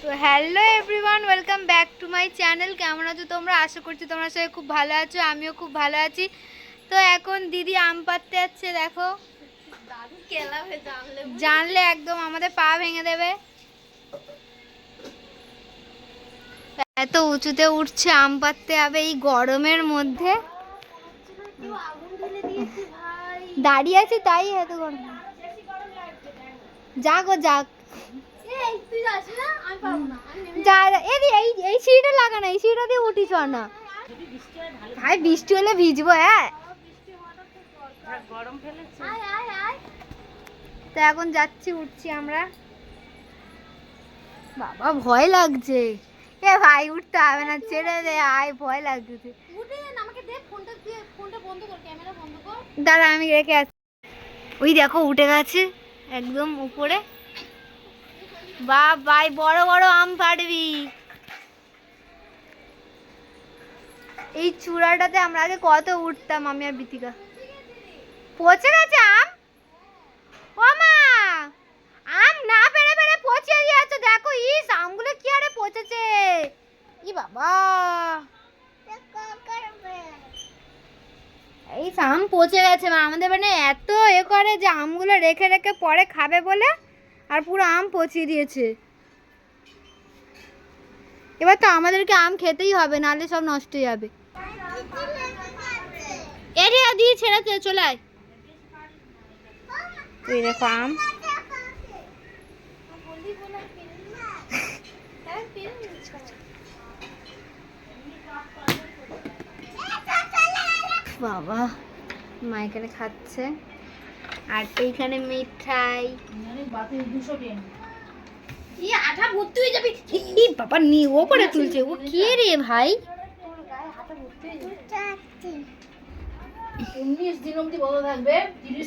তো hello everyone, welcome back to my channel. কেমন আছো তোমরা? আশা করছি তোমরা সবাই খুব ভালো আছো, আমিও খুব ভালো আছি। তো এখন দিদি আম পাড়তে যাচ্ছে, দেখো জানলে একদম আমাদের পা ভেঙে দেবে। এত উঁচুতে উঠছে, আম পাড়তে হবে এই গরমের মধ্যে। দাঁড়িয়ে আছি তাই এত গরম। যাক ও যাক, এই সিঁড়িটা লাগানো, এই সিঁড়িটা দিয়ে উঠিস না ভাই, বৃষ্টি হলে ভিজবো। হ্যাঁ তো এখন যাচ্ছি, উঠছি আমরা। বাবা ভয় লাগছে। এ ভাই উঠতে হবে না, ছেড়ে দে, আয় ভয় লাগছে। দাঁড়া আমি রেখে আছি। ওই দেখো উঠে গেছে একদম উপরে। ভাই বড় বড় আম পাড়বি। এই চূড়াটাতে আমরা আগে কত উঠতাম, আমি আর বিতিকা। পচে গেছে আম। ও মা, আম না পেরে পেরে পচে গিয়েছে। দেখো ইস, আমগুলো কি আরে পচেছে। ই বাবা, এই আম পচে গেছে। আমাদের মানে এত করে যে আমগুলো রেখে রেখে পরে খাবে বলে, আর পুরো আম পচিয়ে দিয়েছে। এবার তো আমাদেরকে আম খেতেই হবে, নাহলে সব নষ্ট হয়ে যাবে। এরিয়া দিয়ে ছেড়েছে, চলে আয়। এই দেখো আম। বাবা মা এখানে খাচ্ছে, আর এইখানে মিঠাই। বাবা নি ওপরে তুলছে, ও কে রে ভাই?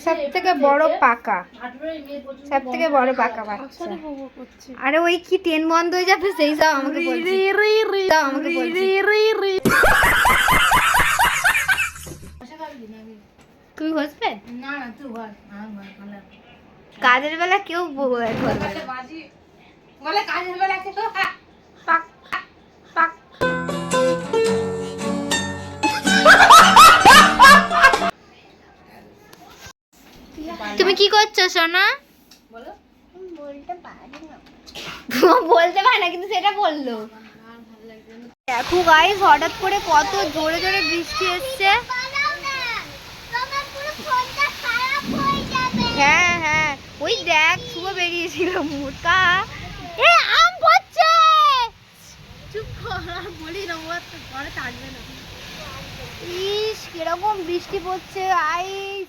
সব থেকে বড় পাকা, সব থেকে বড় পাকা বাচ্চা। আরে ওই কি ট্রেন বন্ধ হয়ে যাবে সেই সব আমাকে বলছে। তুমি বসবে না? তুই বস, কাজের বেলা কেউ বলে কাজের বেলা কেউ পাক পাক। তুমি কি করছো সোনা? বলতে পারে না, কিন্তু সেটা বললো। দেখো গাইস, হঠাৎ করে কত জোরে জোরে বৃষ্টি এসছে। হ্যাঁ হ্যাঁ, ওই দেখ শুভ বেরিয়েছিল মোটা। এ আম পড়ছে। চুপ কর, বলি না, ও তো ঘরে থাকবে না। ইস কিরকম বৃষ্টি পড়ছে গাইস।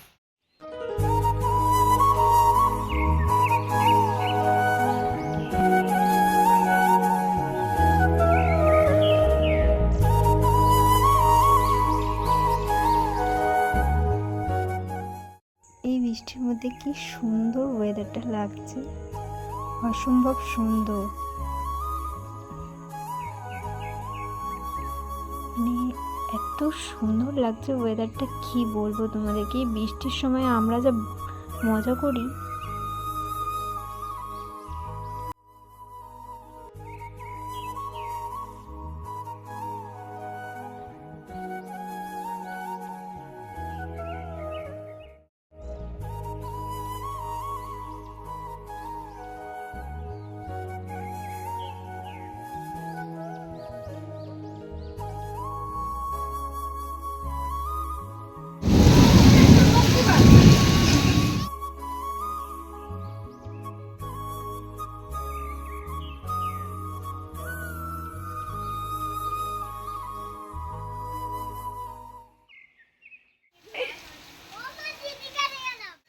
এই বৃষ্টির মধ্যে কি সুন্দর ওয়েদারটা লাগছে, অসম্ভব সুন্দর। মানে এত সুন্দর লাগছে ওয়েদারটা, কি বলবো তোমাদেরকে। বৃষ্টির সময় আমরা যা মজা করি।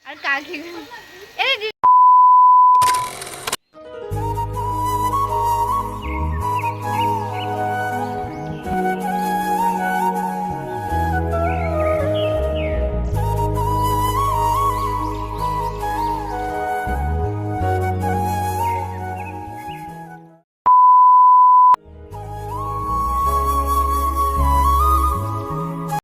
আর কাকি